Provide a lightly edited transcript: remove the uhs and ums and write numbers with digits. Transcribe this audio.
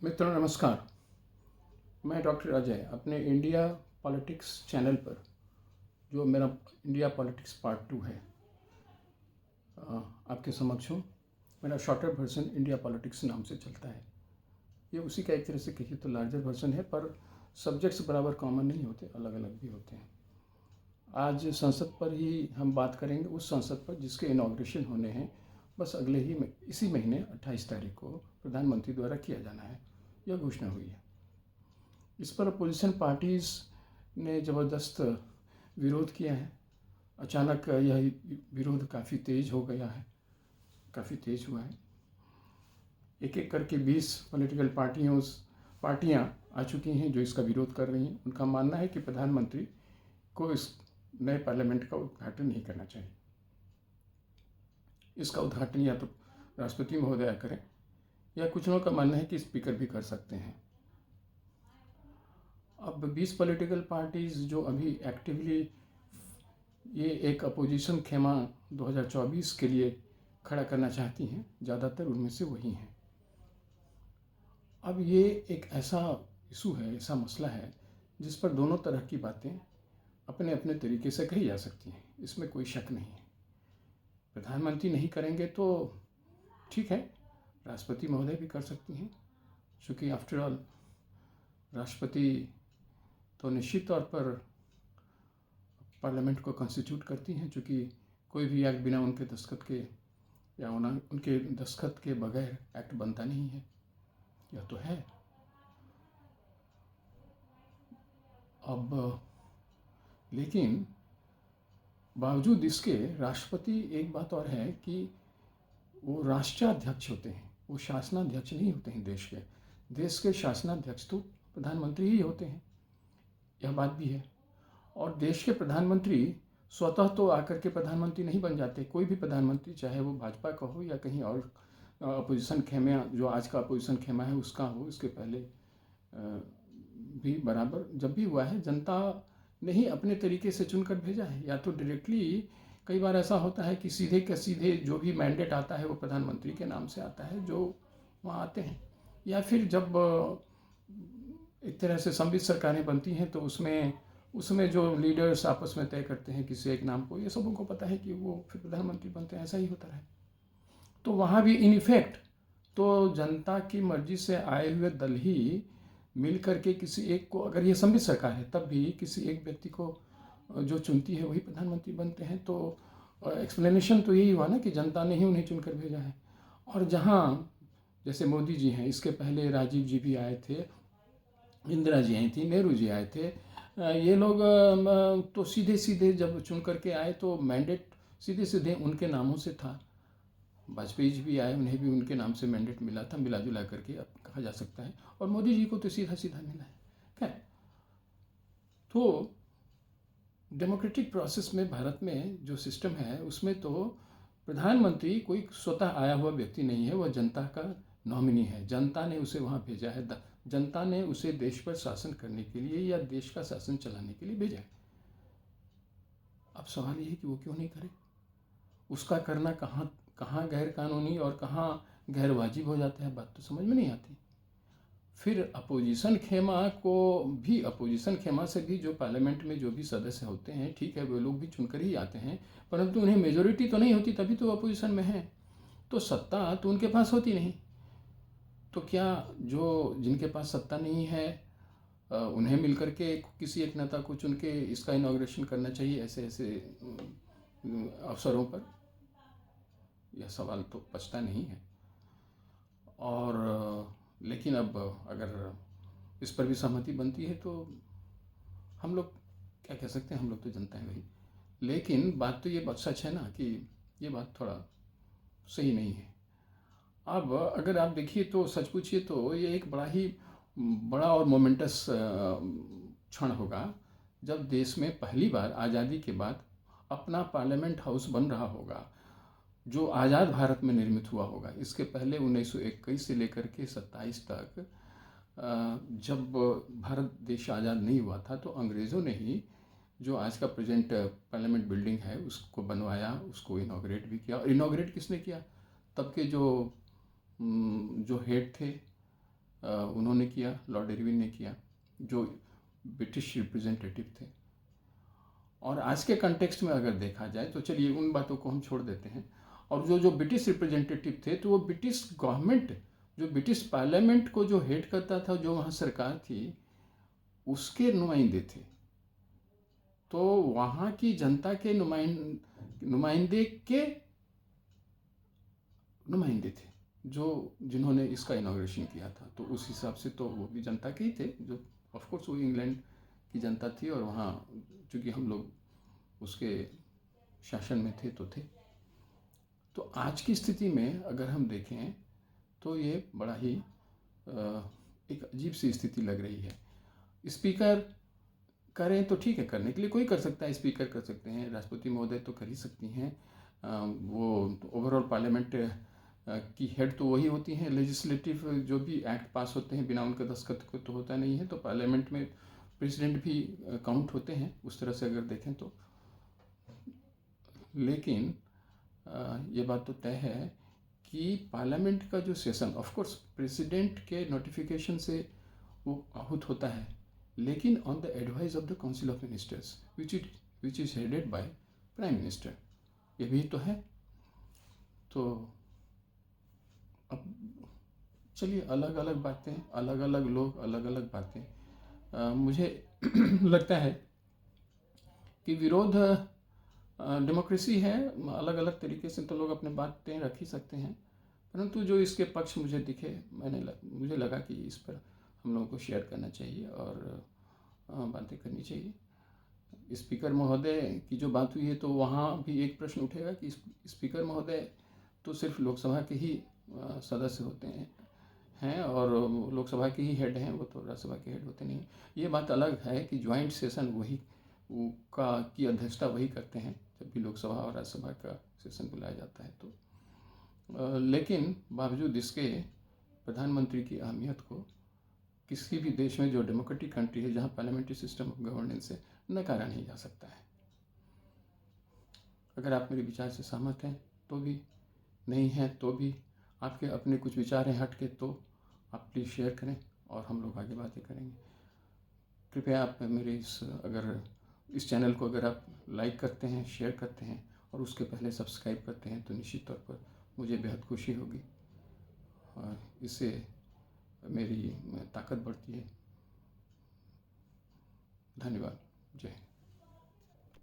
मित्रों नमस्कार। मैं डॉक्टर अजय अपने इंडिया पॉलिटिक्स चैनल पर, जो मेरा इंडिया पॉलिटिक्स पार्ट 2 है, आपके समक्ष हूँ। मेरा शॉर्टर वर्जन इंडिया पॉलिटिक्स नाम से चलता है। ये उसी का एक तरह से कहिए तो लार्जर वर्जन है, पर सब्जेक्ट्स बराबर कॉमन नहीं होते, अलग अलग भी होते हैं। आज संसद पर ही हम बात करेंगे, उस संसद पर जिसके इनॉग्रेशन होने हैं बस अगले ही इसी महीने 28 तारीख को प्रधानमंत्री द्वारा किया जाना है। यह घोषणा हुई है। इस पर अपोजिशन पार्टीज़ ने ज़बरदस्त विरोध किया है। अचानक यह विरोध काफ़ी तेज़ हो गया है, काफ़ी तेज़ हुआ है। एक एक करके 20 पॉलिटिकल पार्टियां आ चुकी हैं जो इसका विरोध कर रही हैं। उनका मानना है कि प्रधानमंत्री को इस नए पार्लियामेंट का उद्घाटन नहीं करना चाहिए। इसका उद्घाटन या तो राष्ट्रपति महोदय करें, या कुछ लोगों का मानना है कि स्पीकर भी कर सकते हैं। अब 20 पॉलिटिकल पार्टीज़ जो अभी एक्टिवली ये एक अपोजिशन खेमा 2024 के लिए खड़ा करना चाहती हैं, ज़्यादातर उनमें से वही हैं। अब ये एक ऐसा इशू है, ऐसा मसला है जिस पर दोनों तरह की बातें अपने अपने तरीके से कही जा सकती हैं, इसमें कोई शक नहीं है। प्रधानमंत्री नहीं करेंगे तो ठीक है, राष्ट्रपति महोदय भी कर सकती हैं, क्योंकि आफ्टर ऑल राष्ट्रपति तो निश्चित तौर पर पार्लियामेंट को कॉन्स्टिट्यूट करती हैं, चूँकि कोई भी एक्ट बिना उनके दस्तखत के या उनके दस्तखत के बगैर एक्ट बनता नहीं है। यह तो है। अब लेकिन बावजूद इसके राष्ट्रपति, एक बात और है कि वो राष्ट्राध्यक्ष होते हैं, वो शासनाध्यक्ष नहीं होते हैं। देश के शासनाध्यक्ष तो प्रधानमंत्री ही होते हैं, यह बात भी है। और देश के प्रधानमंत्री स्वतः तो आकर के प्रधानमंत्री नहीं बन जाते। कोई भी प्रधानमंत्री, चाहे वो भाजपा का हो या कहीं और अपोजिशन खेमा, जो आज का अपोजिशन खेमा है उसका हो, इसके पहले भी बराबर जब भी हुआ है, जनता ने ही अपने तरीके से चुनकर भेजा है। या तो डायरेक्टली, कई बार ऐसा होता है कि सीधे के सीधे जो भी मैंडेट आता है वो प्रधानमंत्री के नाम से आता है, जो वहाँ आते हैं। या फिर जब एक तरह से सम्मिलित सरकारें बनती हैं तो उसमें जो लीडर्स आपस में तय करते हैं किसी एक नाम को, ये सब उनको पता है कि वो फिर प्रधानमंत्री बनते हैं। ऐसा ही होता है। तो वहाँ भी इन इफेक्ट तो जनता की मर्जी से आए हुए दल ही मिल करके किसी एक को, अगर ये सम्मिलित सरकार है तब भी किसी एक व्यक्ति को जो चुनती है वही प्रधानमंत्री बनते हैं। तो एक्सप्लेनेशन तो यही हुआ ना कि जनता ने ही उन्हें चुनकर भेजा है। और जहाँ जैसे मोदी जी हैं, इसके पहले राजीव जी भी आए थे, इंदिरा जी आई थी, नेहरू जी आए थे। ये लोग तो सीधे सीधे जब चुन करके आए तो मैंडेट सीधे सीधे उनके नामों से था। वाजपेयी जी भी आए, उन्हें भी उनके नाम से मैंडेट मिला था, मिला जुला करके अब कहा जा सकता है। और मोदी जी को तो सीधा सीधा मिला है। खैर, तो डेमोक्रेटिक प्रोसेस में भारत में जो सिस्टम है उसमें तो प्रधानमंत्री कोई स्वतः आया हुआ व्यक्ति नहीं है, वह जनता का नॉमिनी है। जनता ने उसे वहाँ भेजा है, जनता ने उसे देश पर शासन करने के लिए या देश का शासन चलाने के लिए भेजा है। अब सवाल ये है कि वो क्यों नहीं करे। उसका करना कहाँ गैर कानूनी और कहाँ गैर वाजिब हो जाता है, बात तो समझ में नहीं आती। फिर अपोजिशन खेमा से भी जो पार्लियामेंट में जो भी सदस्य होते हैं, ठीक है, वो लोग भी चुनकर ही आते हैं, परंतु उन्हें मेजोरिटी तो नहीं होती, तभी तो अपोजिशन में है। तो सत्ता तो उनके पास होती नहीं। तो क्या जो जिनके पास सत्ता नहीं है उन्हें मिलकर के किसी एक नेता को चुन के इसका इनॉग्रेशन करना चाहिए ऐसे ऐसे अवसरों पर? यह सवाल तो पचता नहीं है। और लेकिन अब अगर इस पर भी सहमति बनती है तो हम लोग क्या कह सकते हैं, हम लोग तो जनता है भाई। लेकिन बात तो ये बात सच है ना कि ये बात थोड़ा सही नहीं है। अब अगर आप देखिए तो सच पूछिए तो ये एक बड़ा और मोमेंटस क्षण होगा जब देश में पहली बार आज़ादी के बाद अपना पार्लियामेंट हाउस बन रहा होगा, जो आज़ाद भारत में निर्मित हुआ होगा। इसके पहले 1921 से लेकर के 27 तक जब भारत देश आज़ाद नहीं हुआ था तो अंग्रेज़ों ने ही जो आज का प्रेजेंट पार्लियामेंट बिल्डिंग है उसको बनवाया, उसको इनॉग्रेट भी किया। और इनॉग्रेट किसने किया? तब के जो हेड थे, उन्होंने किया, लॉर्ड इरविन ने किया, जो ब्रिटिश रिप्रेजेंटेटिव थे। और आज के कंटेक्स्ट में अगर देखा जाए तो चलिए उन बातों को हम छोड़ देते हैं। और जो जो ब्रिटिश रिप्रेजेंटेटिव थे तो वो ब्रिटिश गवर्नमेंट, जो ब्रिटिश पार्लियामेंट को जो हेड करता था, जो वहाँ सरकार थी, उसके नुमाइंदे थे। तो वहाँ की जनता के नुमाइंदे के नुमाइंदे थे जो जिन्होंने इसका इनॉग्रेशन किया था। तो उस हिसाब से तो वो भी जनता के ही थे, जो ऑफ कोर्स वो इंग्लैंड की जनता थी, और वहाँ चूँकि हम लोग उसके शासन में थे तो थे। तो आज की स्थिति में अगर हम देखें तो ये बड़ा ही एक अजीब सी स्थिति लग रही है। स्पीकर करें तो ठीक है, करने के लिए कोई कर सकता है, स्पीकर कर सकते हैं, राष्ट्रपति महोदय तो कर ही सकती हैं। वो ओवरऑल पार्लियामेंट की हेड तो वही होती हैं। लेजिस्लेटिव जो भी एक्ट पास होते हैं बिना उनके दस्तखत को तो होता नहीं है। तो पार्लियामेंट में प्रेसिडेंट भी काउंट होते हैं उस तरह से अगर देखें तो। लेकिन ये बात तो तय है कि पार्लियामेंट का जो सेशन, ऑफ कोर्स प्रेसिडेंट के नोटिफिकेशन से वो आहूत होता है, लेकिन on the advice of the council of ministers which is headed by prime minister, ये भी तो है। तो अब चलिए, अलग अलग बातें, अलग अलग लोग, अलग अलग बातें। मुझे लगता है कि विरोध डेमोक्रेसी है, अलग अलग तरीके से तो लोग अपने बातें रख ही सकते हैं, परंतु जो इसके पक्ष मुझे दिखे, मुझे लगा कि इस पर हम लोगों को शेयर करना चाहिए और बातें करनी चाहिए। स्पीकर महोदय की जो बात हुई है तो वहाँ भी एक प्रश्न उठेगा कि स्पीकर महोदय तो सिर्फ लोकसभा के ही सदस्य होते हैं और लोकसभा के ही हेड हैं, वो तो राज्यसभा के हेड होते नहीं। ये बात अलग है कि ज्वाइंट सेशन वही की अध्यक्षता वही करते हैं जब भी लोकसभा और राज्यसभा का सेशन बुलाया जाता है। तो लेकिन बावजूद इसके प्रधानमंत्री की अहमियत को किसी भी देश में जो डेमोक्रेटिक कंट्री है, जहाँ पार्लियामेंट्री सिस्टम ऑफ गवर्नेंस है, नकारा नहीं जा सकता है। अगर आप मेरे विचार से सहमत हैं तो भी, नहीं हैं तो भी, आपके अपने कुछ विचार हैं हट के, तो आप प्लीज़ शेयर करें और हम लोग आगे बातें करेंगे। कृपया आप मेरे इस चैनल को अगर आप लाइक करते हैं, शेयर करते हैं और उसके पहले सब्सक्राइब करते हैं तो निश्चित तौर पर मुझे बेहद खुशी होगी और इससे मेरी ताकत बढ़ती है। धन्यवाद। जय हिंद।